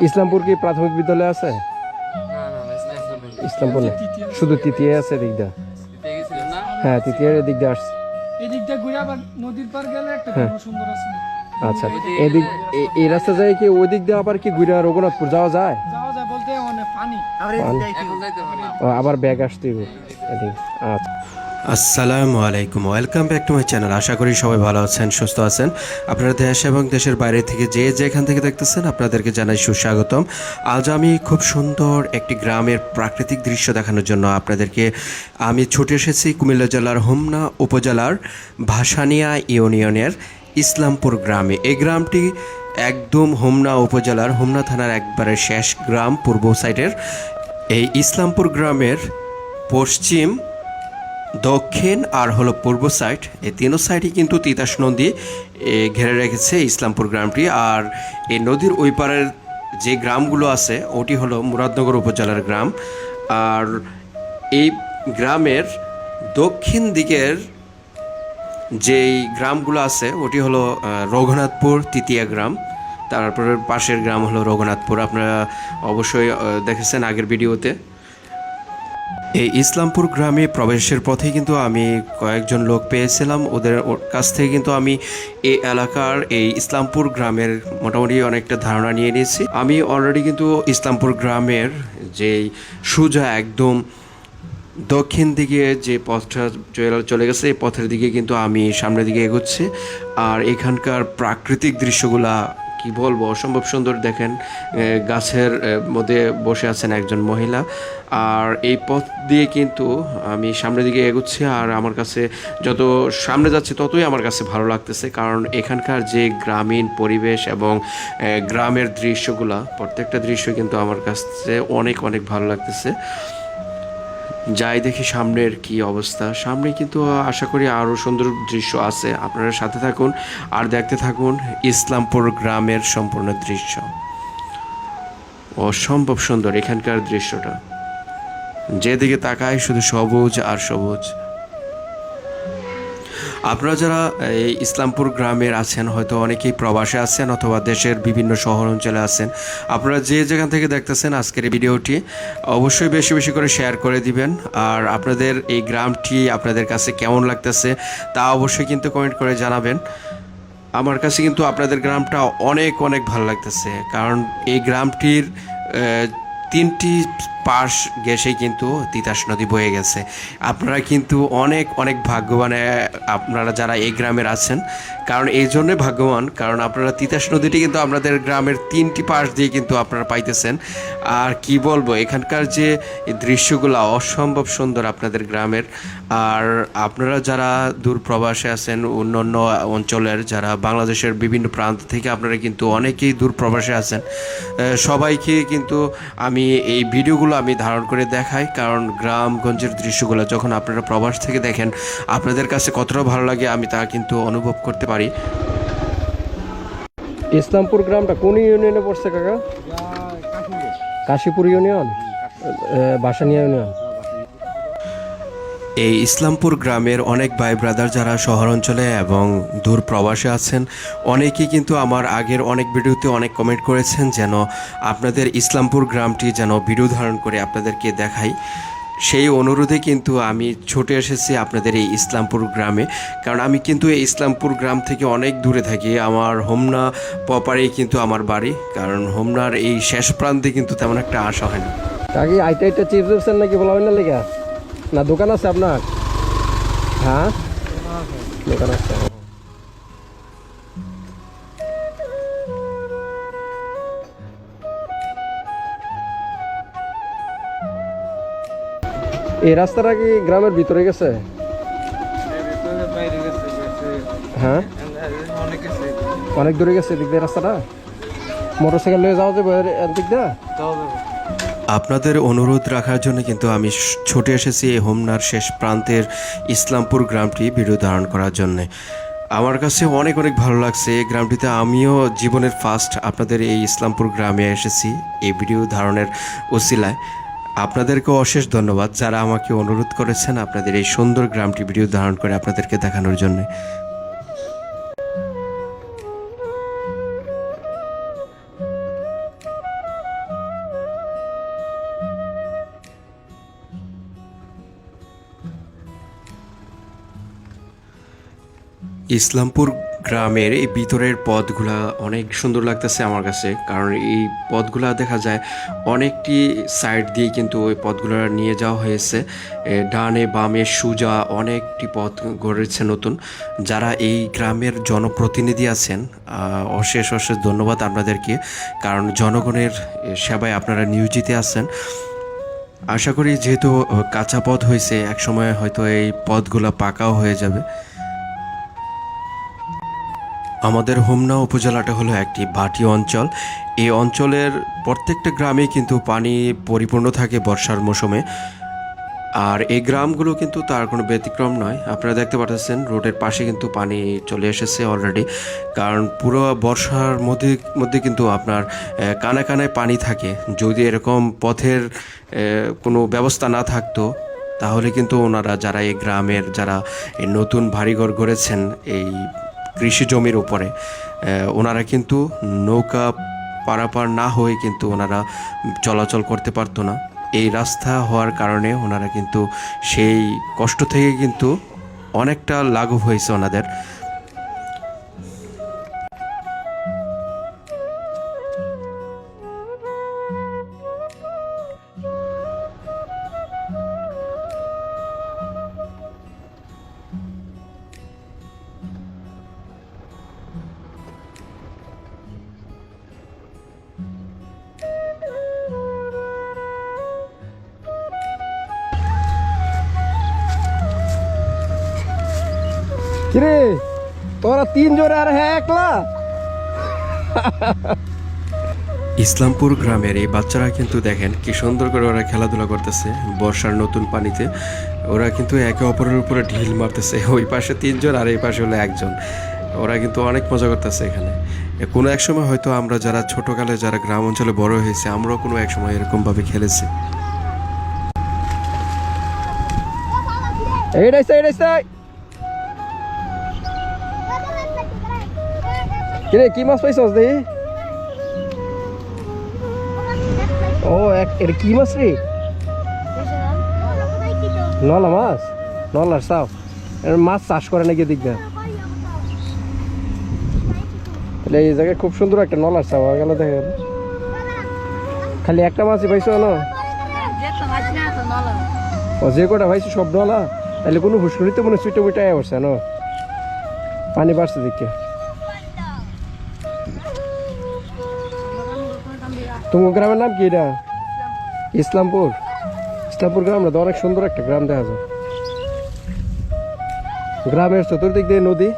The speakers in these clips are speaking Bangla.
ইসলামপুর কি প্রাথমিক বিদ্যালয় আছে? ইসলামপুর না, শুধু তৃতীয় আছে দিকটা। হ্যাঁ, তৃতীয় দিক দিয়ে আসছে। এই দিকটা ঘুরে আবার নদীর পার গেলে একটা সুন্দর আছে। আচ্ছা, এদিক এই রাস্তা যায় কি ওই দিক দিয়ে আবার কি ঘুরে রঘুনাথপুর যাওয়া যায়? যাওয়া যায় বলতে অনেক পানি আবার ব্যাগ আসতে এদিক। আচ্ছা, আসসালামু আলাইকুম, welcome back to my channel. আশা করি সবাই ভালো আছেন, সুস্থ আছেন। আপনারা দেশ এবং দেশের বাইরে থেকে যে যেখান থেকে দেখতেছেন আপনাদেরকে জানাই সুস্বাগতম। আজ আমি খুব সুন্দর একটি গ্রামের প্রাকৃতিক দৃশ্য দেখানোর জন্য আপনাদেরকে আমি ছুটে এসেছি কুমিল্লা জেলার হোমনা উপজেলার ভাসানিয়া ইউনিয়নের ইসলামপুর গ্রামে। এই গ্রামটি একদম হোমনা উপজেলার হোমনা থানার একবারে শেষ গ্রাম, পূর্ব সাইডের। এই ইসলামপুর গ্রামের পশ্চিম, দক্ষিণ আর হলো পূর্ব সাইড, এই তিনও সাইডই কিন্তু তিতাস নদী ঘিরে রেখেছে ইসলামপুর গ্রামটি। আর এই নদীর ওই পারের যে গ্রামগুলো আছে ওটি হলো মুরাদনগর উপজেলার গ্রাম। আর এই গ্রামের দক্ষিণ দিকের যেই গ্রামগুলো আছে ওটি হলো রঘুনাথপুর তৃতীয় গ্রাম, তারপরে পাশের গ্রাম হলো রঘুনাথপুর। আপনারা অবশ্যই দেখেছেন আগের ভিডিওতে। এই ইসলামপুর গ্রামে প্রবেশের পথে কিন্তু আমি কয়েকজন লোক পেয়েছিলাম, ওদের কাছ থেকে কিন্তু আমি এই এলাকার এই ইসলামপুর গ্রামের মোটামুটি অনেকটা ধারণা নিয়ে নিয়েছি। আমি অলরেডি কিন্তু ইসলামপুর গ্রামের যেই সোজা একদম দক্ষিণ দিকে যে পথটা চলে গেছে এই পথের দিকে কিন্তু আমি সামনের দিকে এগোচ্ছি। আর এখানকার প্রাকৃতিক দৃশ্যগুলা কি বলবো, অসম্ভব সুন্দর। দেখেন, গাছের মধ্যে বসে আছেন একজন মহিলা। আর এই পথ দিয়ে কিন্তু আমি সামনের দিকে এগোচ্ছি। আর আমার কাছে যত সামনে যাচ্ছে ততই আমার কাছে ভালো লাগতেছে, কারণ এখানকার যে গ্রামীণ পরিবেশ এবং গ্রামের দৃশ্যগুলা, প্রত্যেকটা দৃশ্য কিন্তু আমার কাছে অনেক অনেক ভালো লাগতেছে। যাই দেখি সামনের কি অবস্থা। সামনে কিন্তু আশা করি আরও সুন্দর দৃশ্য আছে। আপনারা সাথে থাকুন আর দেখতে থাকুন ইসলামপুর গ্রামের সম্পূর্ণ দৃশ্য। অসম্ভব সুন্দর এখানকার দৃশ্যটা, যেদিকে তাকায় শুধু সবুজ আর সবুজ। আপনারা যারা এই ইসলামপুর গ্রামের আছেন হয়তো অনেকেই প্রবাসে আছেন অথবা দেশের বিভিন্ন শহর অঞ্চলে আছেন। আপনারা যে যেখান থেকে দেখতেছেন আজকের এই ভিডিওটি অবশ্যই বেশি বেশি করে শেয়ার করে দিবেন। আর আপনাদের এই গ্রামটি আপনাদের কাছে কেমন লাগতেছে তা অবশ্যই কিন্তু কমেন্ট করে জানাবেন। আমার কাছে কিন্তু আপনাদের গ্রামটা অনেক অনেক ভালো লাগতেছে, কারণ এই গ্রামটির তিনটি পাশ ঘেঁষেই কিন্তু তিতাস নদী বয়ে গেছে। আপনারা কিন্তু অনেক অনেক ভাগ্যবান আপনারা যারা এই গ্রামের আছেন, কারণ এই জন্যই ভাগ্যবান কারণ আপনারা তিতাস নদীটি কিন্তু আপনাদের গ্রামের তিনটি পাশ দিয়ে কিন্তু আপনারা পাইতেছেন। আর কি বলবো, এখানকার যে দৃশ্যগুলো অসম্ভব সুন্দর আপনাদের গ্রামের। আর আপনারা যারা দূর প্রবাসে আছেন, অন্যান্য অঞ্চলের যারা বাংলাদেশের বিভিন্ন প্রান্ত থেকে আপনারা কিন্তু অনেকেই দূর প্রবাসে আছেন, সবাইকে কিন্তু আমি এই ভিডিওগুলো আমি ধারণ করে দেখাই, কারণ গ্রামগঞ্জের দৃশ্যগুলো যখন আপনারা প্রবাস থেকে দেখেন আপনাদের কাছে কতটা ভালো লাগে আমি তা কিন্তু অনুভব করতে পারি। ইসলামপুর গ্রামটা কোন ইউনিয়নে পড়ছে কাকা? Kashipur union, Bhasania union. এই ইসলামপুর গ্রামের অনেক ভাই ব্রাদার যারা শহর অঞ্চলে এবং দূর প্রবাসে আছেন অনেকেই কিন্তু আমার আগের অনেক ভিডিওতে অনেক কমেন্ট করেছেন যেন আপনাদের ইসলামপুর গ্রামটি যেন ভিডিও ধারণ করে আপনাদেরকে দেখাই। সেই অনুরোধে কিন্তু আমি ছুটে এসেছি আপনাদের এই ইসলামপুর গ্রামে, কারণ আমি কিন্তু এই ইসলামপুর গ্রাম থেকে অনেক দূরে থাকি। আমার হোমনা প্রপারেই কিন্তু আমার বাড়ি, কারণ হোমনার এই শেষ প্রান্তে কিন্তু তেমন একটা আসা হয় না। কাকি আইটা আইটা চিপস দিচ্ছেন নাকি বলা হয় না লেগা? না দোকান আছে আপনার? হ্যাঁ, দোকান আছে। এই রাস্তাটা কি গ্রামের ভিতরে গেছে? হ্যাঁ, অনেক দূরে গেছে দিক দিয়ে রাস্তাটা। মোটরসাইকেল নিয়ে যাওয়া যাবে দিক দিয়ে? আপনাদের অনুরোধ রাখার জন্য কিন্তু আমি ছুটে এসেছি এই হোমনার শেষ প্রান্তের ইসলামপুর গ্রামটি ভিডিও ধারণ করার জন্য। আমার কাছে অনেক অনেক ভালো লাগছে এই গ্রামটিতে। আমিও জীবনের ফার্স্ট আপনাদের এই ইসলামপুর গ্রামে এসেছি এই ভিডিও ধারণের ওসিলায়। আপনাদেরকেও অশেষ ধন্যবাদ যারা আমাকে অনুরোধ করেছেন আপনাদের এই সুন্দর গ্রামটি ভিডিও ধারণ করে আপনাদেরকে দেখানোর জন্য। ইসলামপুর গ্রামের এই ভিতরের পথগুলা অনেক সুন্দর লাগতেছে আমার কাছে, কারণ এই পথগুলা দেখা যায় অনেকটি সাইড দিয়ে কিন্তু ওই পথগুলো নিয়ে যাওয়া হয়েছে। ডানে বামে সোজা অনেকটি পথ গড়েছে নতুন। যারা এই গ্রামের জনপ্রতিনিধি আছেন, অশেষ অশেষ ধন্যবাদ আপনাদেরকে, কারণ জনগণের সেবায় আপনারা নিয়োজিত আছেন। আশা করি যেহেতু কাঁচা পথ হয়েছে, একসময় হয়তো এই পথগুলা পাকাও হয়ে যাবে। আমাদের হোমনা উপজেলাটা হলো একটি ভাটি অঞ্চল। এই অঞ্চলের প্রত্যেকটা গ্রামে কিন্তু পানি পরিপূর্ণ থাকে বর্ষার মৌসুমে, আর এই গ্রামগুলো কিন্তু তার কোনো ব্যতিক্রম নয়। আপনারা দেখতে পাচ্ছেন রোডের পাশে কিন্তু পানি চলে এসেছে অলরেডি, কারণ পুরো বর্ষার মধ্যে মধ্যে কিন্তু আপনার কানায় কানায় পানি থাকে। যদি এরকম পথের কোনো ব্যবস্থা না থাকতো, তাহলে কিন্তু ওনারা যারা এই গ্রামের যারা এই নতুন বাড়িঘর গড়েছেন এই কৃষি জমির উপরে, ওনারা কিন্তু নৌকা পারাপার না হয়ে কিন্তু ওনারা চলাচল করতে পারতো না। এই রাস্তা হওয়ার কারণে ওনারা কিন্তু সেই কষ্ট থেকে কিন্তু অনেকটা লাঘব হয়েছে ওনাদের। কিরে তোরা তিনজন আর হ্যাঁ একলা? ইসলামপুর গ্রামের এই বাচ্চারা কিন্তু দেখেন কি সুন্দর করে ওরা খেলাধুলা করতেছে বর্ষার নতুন পানিতে। ওরা কিন্তু একে অপরের উপরে ঢিল মারতেছে, ওই পাশে তিনজন আর এই পাশে হলো একজন। ওরা কিন্তু অনেক মজা করতেছে এখানে। কোনো এক সময় হয়তো আমরা যারা ছোটকালে যারা গ্রাম অঞ্চলে বড় হয়েছে, আমরাও কোনো এক সময় এরকমভাবে খেলেছি। এইটাই কিরে কি মাছ পাইছস দেখি? ও এটা কি মাছ রে? নলা মাছ? নলার চাও? মাছ চাষ করে নাকি দিক না? তাহলে এই জায়গায় খুব সুন্দর একটা নলার চাও গেল, দেখেন খালি একটা মাছই পাইছো না? ও যে কটা পাইছো সব নলা? তাহলে কোনো হুসকুরিতে মনে সুইটে মুইটে আয়া পড়ছে না, পানি বাড়ছে দেখে। তোমার গ্রামের নাম কি এটা? ইসলামপুর? ইসলামপুর গ্রামটা তো অনেক সুন্দর একটা গ্রাম দেখা যায়। গ্রামের চতুর্দিক দিয়ে নদী।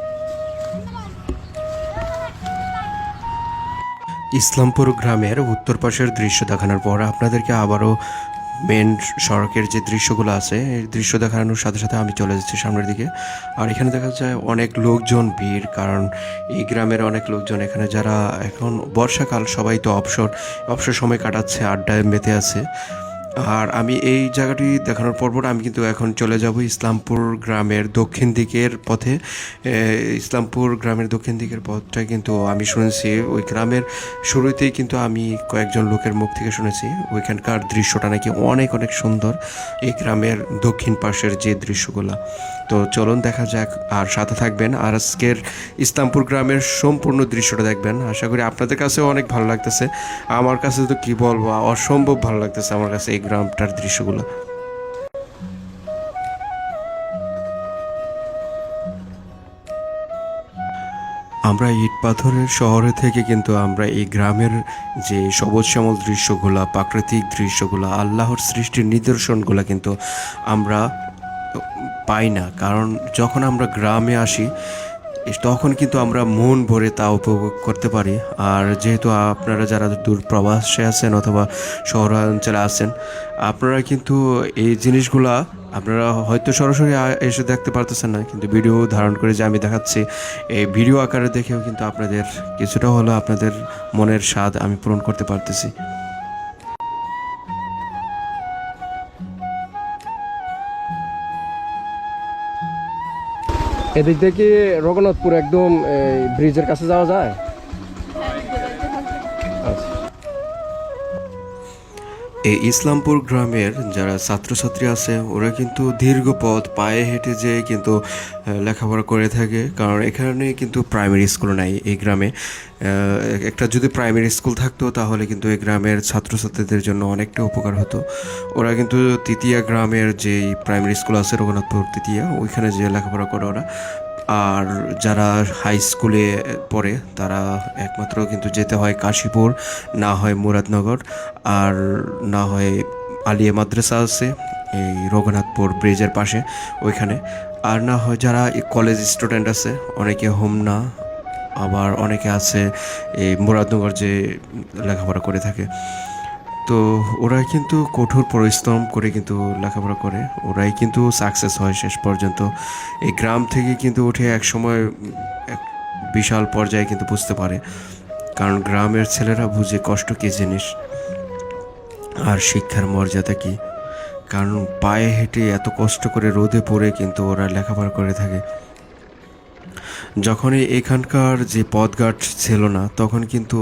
ইসলামপুর গ্রামের উত্তর পাশের দৃশ্য দেখানোর পর আপনাদেরকে আবারও মেন সড়কের যে দৃশ্যগুলো আছে এই দৃশ্য দেখানোর সাথে সাথে আমি চলে যাচ্ছি সামনের দিকে। আর এখানে দেখা যায় অনেক লোকজন ভিড়, কারণ এই গ্রামের অনেক লোকজন এখানে যারা এখন বর্ষাকাল সবাই তো অবসর সময় কাটাচ্ছে, আড্ডায় মেতে আছে। আর আমি এই জায়গাটি দেখানোর পর আমি কিন্তু এখন চলে যাব ইসলামপুর গ্রামের দক্ষিণ দিকের পথে। ইসলামপুর গ্রামের দক্ষিণ দিকের পথটা কিন্তু আমি শুনেছি ওই গ্রামের শুরুতেই কিন্তু আমি কয়েকজন লোকের মুখ থেকে শুনেছি ওইখানকার দৃশ্যটা নাকি অনেক অনেক সুন্দর, এই গ্রামের দক্ষিণ পাশের যে দৃশ্যগুলো। তো চলুন দেখা যাক, আর সাথে থাকবেন আর আজকের ইসলামপুর গ্রামের সম্পূর্ণ দৃশ্যটা দেখবেন। আশা করি আপনাদের কাছেও অনেক ভালো লাগতেছে। আমার কাছে তো কি বলবো, অসম্ভব ভালো লাগতেছে আমার কাছে এই গ্রামটার দৃশ্যগুলো। আমরা ইট পাথরের শহরে থেকে কিন্তু আমরা এই গ্রামের যে সবুজ শ্যামল দৃশ্যগুলো, প্রাকৃতিক দৃশ্যগুলো, আল্লাহর সৃষ্টির নিদর্শনগুলো কিন্তু আমরা পাই না। কারণ যখন আমরা গ্রামে আসি তখন কিন্তু আমরা মন ভরে তা উপভোগ করতে পারি। আর যেহেতু আপনারা যারা দূর প্রবাসে আছেন অথবা শহরাঞ্চলে আছেন, আপনারা কিন্তু এই জিনিসগুলা আপনারা হয়তো সরাসরি এসে দেখতে পারতেছেন না, কিন্তু ভিডিও ধারণ করে যে আমি দেখাচ্ছি, এই ভিডিও আকারে দেখেও কিন্তু আপনাদের কিছুটা হলেও আপনাদের মনের স্বাদ আমি পূরণ করতে পারতেছি। এদিক থেকে রঘুনাথপুর একদম ব্রিজের কাছে যাওয়া যায়? আচ্ছা। এই ইসলামপুর গ্রামের যারা ছাত্রছাত্রী আছে ওরা কিন্তু দীর্ঘ পথ পায়ে হেঁটে যেয়ে কিন্তু লেখাপড়া করে থাকে, কারণ এখানে কিন্তু প্রাইমারি স্কুল নাই এই গ্রামে। একটা যদি প্রাইমারি স্কুল থাকতো তাহলে কিন্তু এই গ্রামের ছাত্রছাত্রীদের জন্য অনেকটা উপকার হতো। ওরা কিন্তু তৃতীয়া গ্রামের যেই প্রাইমারি স্কুল আছে রঘুনাথপুর তৃতীয়া, ওইখানে যে লেখাপড়া করে ওরা। আর যারা হাই স্কুলে পড়ে তারা একমাত্র কিন্তু যেতে হয় কাশীপুর, না হয় মুরাদনগর, আর না হয় আলিয়া মাদ্রাসা আছে এই রঘুনাথপুর ব্রিজের পাশে ওইখানে, আর না হয় যারা কলেজ স্টুডেন্ট আছে অনেকে হোমনা, আবার অনেকে আছে এই মুরাদনগর যে লেখাপড়া করে থাকে। তো ওরাই কিন্তু কঠোর পরিশ্রম করে কিন্তু লেখাপড়া করে, ওরাই কিন্তু সাকসেস হয় শেষ পর্যন্ত। এই গ্রাম থেকে কিন্তু উঠে এক সময় এক বিশাল পর্যায়ে কিন্তু বুঝতে পারে, কারণ গ্রামের ছেলেরা বুঝে কষ্ট কী জিনিস আর শিক্ষার মর্যাদা কী। কারণ পায়ে হেঁটে এত কষ্ট করে রোদে পড়ে কিন্তু ওরা লেখাপড়া করে থাকে। যখনই এখানকার যে পথঘাট ছিল না তখন কিন্তু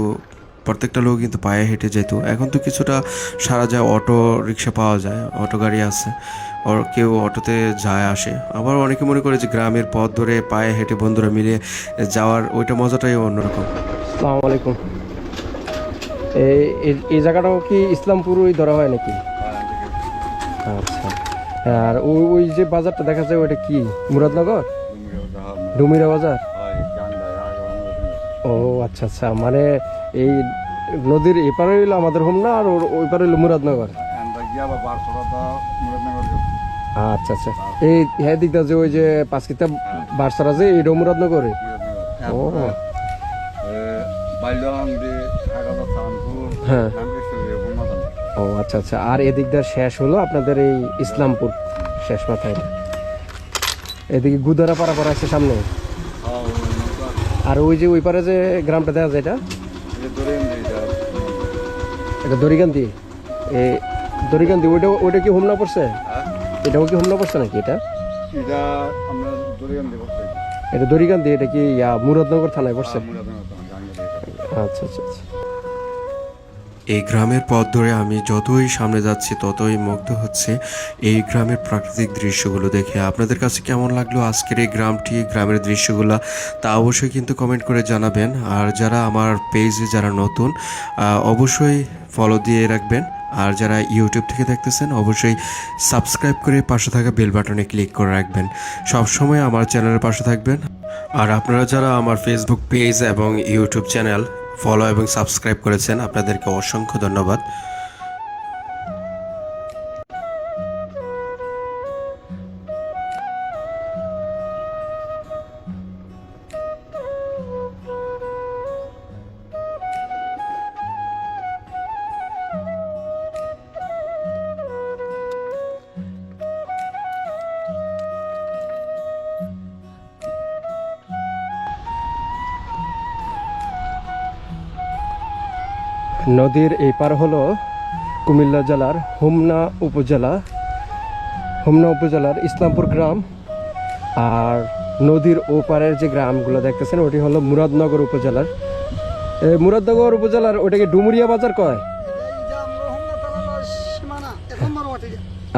প্রত্যেকটা লোক কিন্তু পায়ে হেঁটে যেত। এখন তো কিছুটা সারা যায়, অটো রিক্সা পাওয়া যায়, অটো গাড়ি আছে, কেউ অটোতে যায় আসে। আবার অনেকে মনে করে যে গ্রামের পথ ধরে পায়ে হেঁটে বন্ধুরা মিলে যাওয়ার ওইটা মজাটাই অন্যরকম। আসসালামু আলাইকুম। এই জায়গাটাও কি ইসলামপুরই ধরা হয় নাকি? আচ্ছা, আর ওই যে বাজারটা দেখা যায় ওইটা কি মুরাদনগর? ডুমিরা বাজার। ও আচ্ছা আচ্ছা, মানে এই নদীর এপারে হইলো আমাদের হোমনা আর ওই পারে হইলো মুরাদনগর। আচ্ছা আচ্ছা, এই হ্যাঁ দিকটা যে ওই যে পাঁচকিতা বারসার আছে এইটা মুরাদনগরে। ও হ্যাঁ, ও আচ্ছা আচ্ছা। আর এদিকটার শেষ হলো আপনাদের এই ইসলামপুর শেষ মাথায়, এদিকে গুদারা পাড়া আছে সামনে। আর ওই যে ওই পারে যে গ্রামটা দেখা যায় এটা দড়িকান্দি। দড়িকান্দি ওইটা কি হোমনা পড়ছে? এটাও কি হোমনা পড়ছে নাকি? এটা দড়িকান্দি, এটা কি মুরাদনগর থানায় পড়ছে? আচ্ছা আচ্ছা আচ্ছা। এই গ্রামের পথ ধরে আমি যতই সামনে যাচ্ছি ততই মুগ্ধ হচ্ছে এই গ্রামের প্রাকৃতিক দৃশ্যগুলো দেখে। আপনাদের কাছে কেমন লাগলো আজকের এই গ্রামটি, গ্রামের দৃশ্যগুলো, তা অবশ্যই কিন্তু কমেন্ট করে জানাবেন। আর যারা আমার পেজে যারা নতুন অবশ্যই ফলো দিয়ে রাখবেন, আর যারা ইউটিউব থেকে দেখতেছেন অবশ্যই সাবস্ক্রাইব করে পাশে থাকা বেল বাটনে ক্লিক করে রাখবেন। সবসময় আমার চ্যানেলের পাশে থাকবেন। আর আপনারা যারা আমার ফেসবুক পেজ এবং ইউটিউব চ্যানেল ফলো এবং সাবস্ক্রাইব করেছেন আপনাদেরকে অসংখ্য ধন্যবাদ। নদীর এই পার হলো কুমিল্লা জেলার হোমনা উপজেলার ইসলামপুর গ্রাম। আর নদীর ওপারের যে গ্রামগুলো দেখতেছেন ওটি হলো মুরাদনগর উপজেলার। মুরাদনগর উপজেলার ওটাকে ডুমুরিয়া বাজার কয়?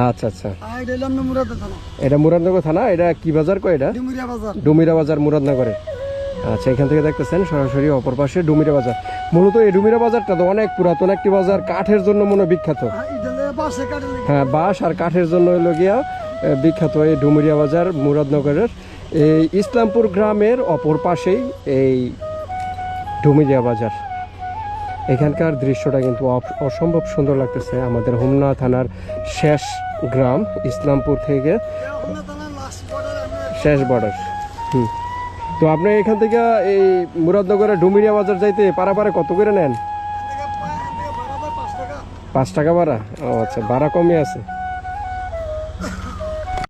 আচ্ছা আচ্ছা, এটা মুরাদনগর থানা। এটা কি বাজার কয়? এটা ডুমিরা বাজার মুরাদনগরে। আচ্ছা, এখান থেকে দেখতেছেন সরাসরি অপর পাশে ডুমিরা বাজার। মূলত এই ডুমিরা বাজারটা তো অনেক পুরাতন একটি বাজার, কাঠের জন্য মনে বিখ্যাত। হ্যাঁ, বাঁশ আর কাঠের জন্য হলো গিয়া বিখ্যাত এই ডুমিরা বাজার মুরাদনগরের। এই ইসলামপুর গ্রামের অপর পাশেই এই ডুমিরা বাজার। এখানকার দৃশ্যটা কিন্তু অসম্ভব সুন্দর লাগতেছে। আমাদের হোমনা থানার শেষ গ্রাম ইসলামপুর থেকে শেষ বর্ডার। তো আপনি এখান থেকে এই মুরাদনগরের ডুমিরিয়া বাজার যাইতে পারাপারে কত করে নেন? 5 টাকা ভাড়া। ও আচ্ছা, ভাড়া কমই আছে।